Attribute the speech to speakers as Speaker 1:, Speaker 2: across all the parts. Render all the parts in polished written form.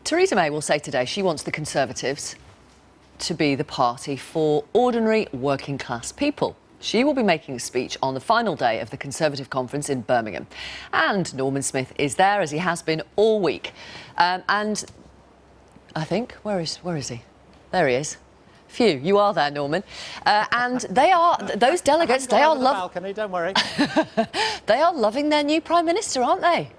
Speaker 1: Theresa May will say today she wants the Conservatives to be the party for ordinary working class people. She will be making a speech on the final day of the Conservative conference in Birmingham. And Norman Smith is there, as he has been all week. And I think, where is he? There he is. Phew, you are there, Norman. And they are, those delegates, they are
Speaker 2: balcony, don't worry.
Speaker 1: They are loving their new Prime Minister, aren't they?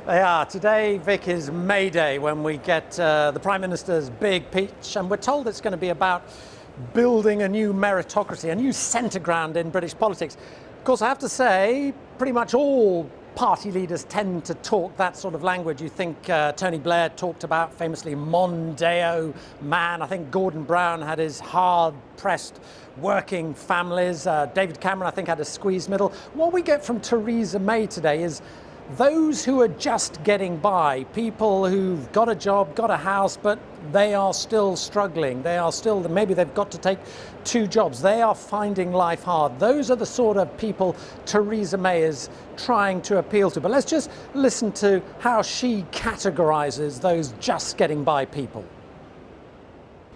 Speaker 2: They are. Today, Vic, is May Day, when we get the Prime Minister's big speech, and we're told it's going to be about building a new meritocracy, a new centre ground in British politics. Of course, I have to say, pretty much all party leaders tend to talk that sort of language. You think Tony Blair talked about, famously, Mondeo man. I think Gordon Brown had his hard-pressed working families. David Cameron, I think, had a squeezed middle. What we get from Theresa May today is those who are just getting by, people who've got a job, got a house, but they are still struggling. They are still, maybe they've got to take 2 jobs. They are finding life hard. Those are the sort of people Theresa May is trying to appeal to. But let's just listen to how she categorises those just getting by people.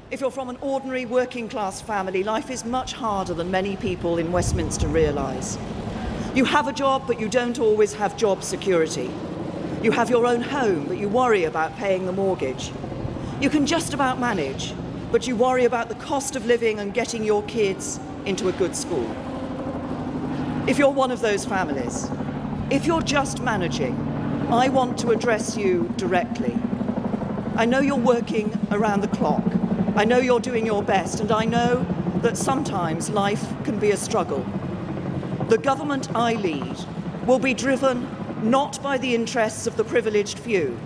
Speaker 3: If you're from an ordinary working class family, life is much harder than many people in Westminster realise. You have a job, but you don't always have job security. You have your own home, but you worry about paying the mortgage. You can just about manage, but you worry about the cost of living and getting your kids into a good school. If you're one of those families, if you're just managing, I want to address you directly. I know you're working around the clock. I know you're doing your best, and I know that sometimes life can be a struggle. The government I lead will be driven not by the interests of the privileged few,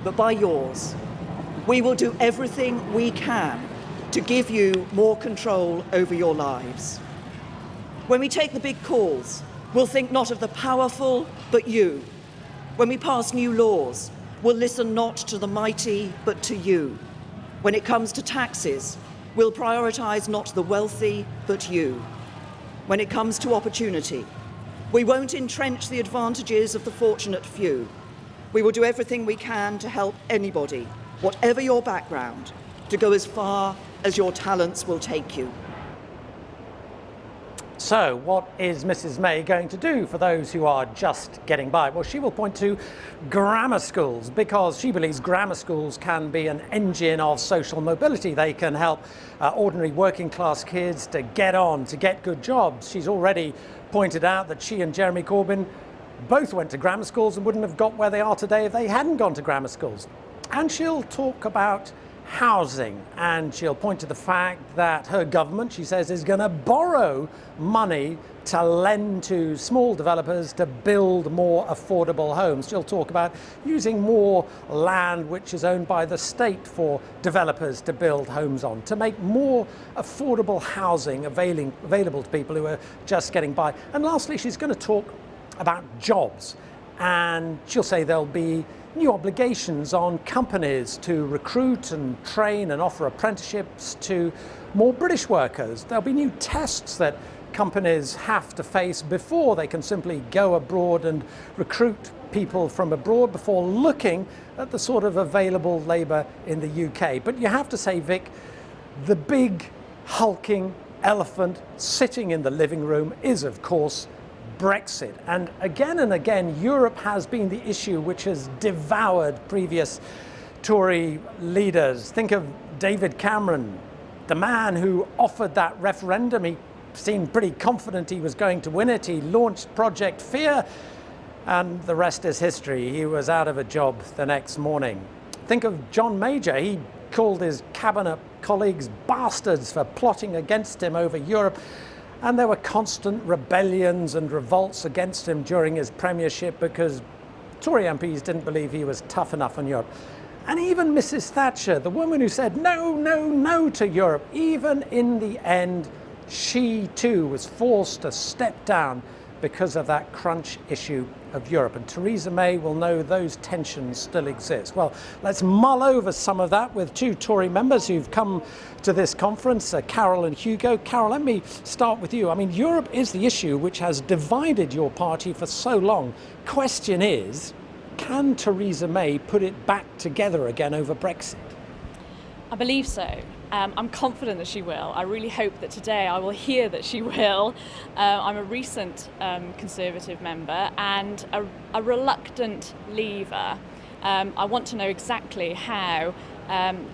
Speaker 3: but by yours. We will do everything we can to give you more control over your lives. When we take the big calls, we'll think not of the powerful, but you. When we pass new laws, we'll listen not to the mighty, but to you. When it comes to taxes, we'll prioritise not the wealthy, but you. When it comes to opportunity, we won't entrench the advantages of the fortunate few. We will do everything we can to help anybody, whatever your background, to go as far as your talents will take you.
Speaker 2: So, what is Mrs May going to do for those who are just getting by? Well, she will point to grammar schools, because she believes grammar schools can be an engine of social mobility. They can help ordinary working class kids to get on, to get good jobs. She's already pointed out that she and Jeremy Corbyn both went to grammar schools and wouldn't have got where they are today if they hadn't gone to grammar schools. And she'll talk about housing, and she'll point to the fact that her government, she says, is going to borrow money to lend to small developers to build more affordable homes. She'll talk about using more land which is owned by the state for developers to build homes on, to make more affordable housing available to people who are just getting by. And lastly, she's going to talk about jobs, and she'll say there'll be new obligations on companies to recruit and train and offer apprenticeships to more British workers. There'll be new tests that companies have to face before they can simply go abroad and recruit people from abroad, before looking at the sort of available labour in the UK. But you have to say, Vic, the big hulking elephant sitting in the living room is, of course, Brexit. And again, Europe has been the issue which has devoured previous Tory leaders. Think of David Cameron, the man who offered that referendum. He seemed pretty confident he was going to win it. He launched Project Fear, and the rest is history. He was out of a job the next morning. Think of John Major. He called his cabinet colleagues bastards for plotting against him over Europe. And there were constant rebellions and revolts against him during his premiership because Tory MPs didn't believe he was tough enough on Europe. And even Mrs Thatcher, the woman who said no, no, no to Europe, even in the end, she too was forced to step down because of that crunch issue of Europe. And Theresa May will know those tensions still exist. Well, let's mull over some of that with 2 Tory members who've come to this conference, Carol and Hugo. Carol, let me start with you. I mean, Europe is the issue which has divided your party for so long. Question is, can Theresa May put it back together again over Brexit?
Speaker 4: I believe so. I'm confident that she will. I really hope that today I will hear that she will. I'm a recent Conservative member and a reluctant leaver. I want to know exactly how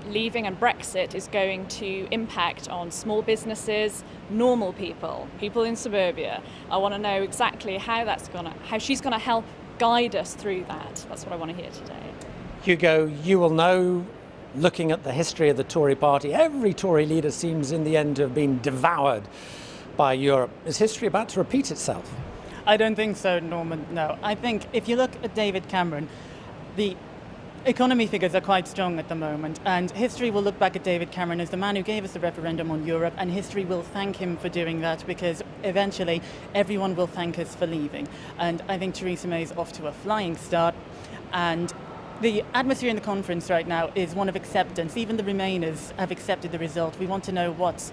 Speaker 4: leaving and Brexit is going to impact on small businesses, normal people, people in suburbia. I want to know exactly how she's going to help guide us through that. That's what I want to hear today.
Speaker 2: Hugo, you will know, looking at the history of the Tory Party, every Tory leader seems in the end to have been devoured by Europe. Is history about to repeat itself?
Speaker 5: I don't think so, Norman, no. I think if you look at David Cameron, the economy figures are quite strong at the moment, and history will look back at David Cameron as the man who gave us the referendum on Europe, and history will thank him for doing that, because eventually everyone will thank us for leaving. And I think Theresa May is off to a flying start, and the atmosphere in the conference right now is one of acceptance. Even the Remainers have accepted the result. We want to know what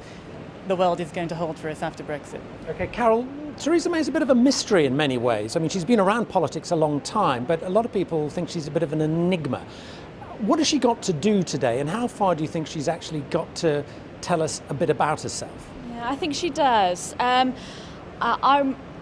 Speaker 5: the world is going to hold for us after Brexit.
Speaker 2: Okay, Carol, Theresa May is a bit of a mystery in many ways. I mean, she's been around politics a long time, but a lot of people think she's a bit of an enigma. What has she got to do today, and how far do you think she's actually got to tell us a bit about herself?
Speaker 4: Yeah, I think she does.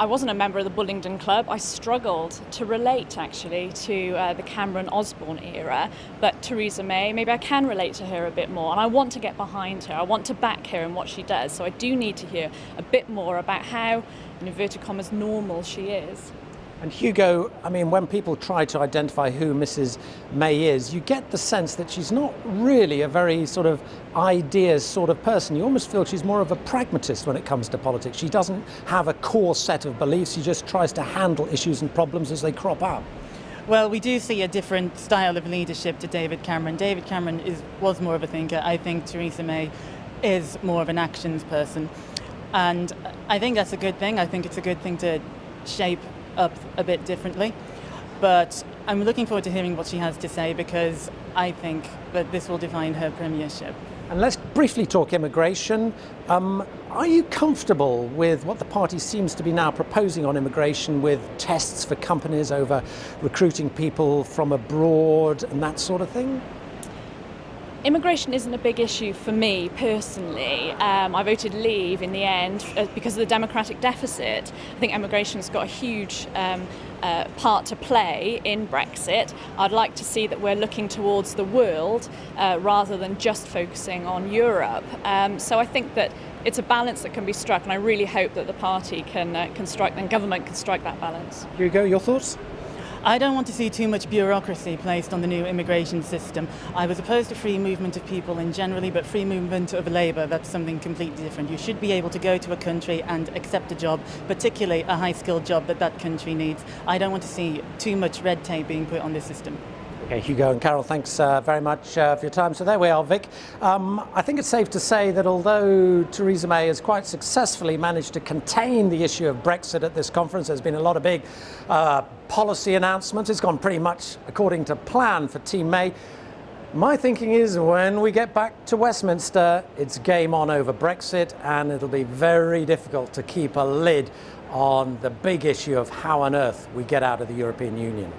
Speaker 4: I wasn't a member of the Bullingdon Club. I struggled to relate, actually, to the Cameron-Osborne era. But Theresa May, maybe I can relate to her a bit more. And I want to get behind her. I want to back her in what she does. So I do need to hear a bit more about how, in inverted commas, normal she is.
Speaker 2: And Hugo, I mean, when people try to identify who Mrs. May is, you get the sense that she's not really a very sort of ideas sort of person. You almost feel she's more of a pragmatist when it comes to politics. She doesn't have a core set of beliefs. She just tries to handle issues and problems as they crop up.
Speaker 5: Well, we do see a different style of leadership to David Cameron. David Cameron was more of a thinker. I think Theresa May is more of an actions person. And I think that's a good thing. I think it's a good thing to shape up a bit differently, but I'm looking forward to hearing what she has to say, because I think that this will define her premiership.
Speaker 2: And let's briefly talk immigration. Are you comfortable with what the party seems to be now proposing on immigration, with tests for companies over recruiting people from abroad and that sort of thing?
Speaker 4: Immigration isn't a big issue for me personally. I voted Leave in the end because of the democratic deficit. I think immigration's got a huge part to play in Brexit. I'd like to see that we're looking towards the world rather than just focusing on Europe. So I think that it's a balance that can be struck, and I really hope that the party can strike, and government can strike that balance.
Speaker 2: Hugo, your thoughts?
Speaker 5: I don't want to see too much bureaucracy placed on the new immigration system. I was opposed to free movement of people in generally, but free movement of labour, that's something completely different. You should be able to go to a country and accept a job, particularly a high-skilled job that country needs. I don't want to see too much red tape being put on this system.
Speaker 2: Okay, Hugo and Carol, thanks very much for your time. So there we are, Vic. I think it's safe to say that although Theresa May has quite successfully managed to contain the issue of Brexit at this conference, there's been a lot of big policy announcements. It's gone pretty much according to plan for Team May. My thinking is when we get back to Westminster, it's game on over Brexit, and it'll be very difficult to keep a lid on the big issue of how on earth we get out of the European Union.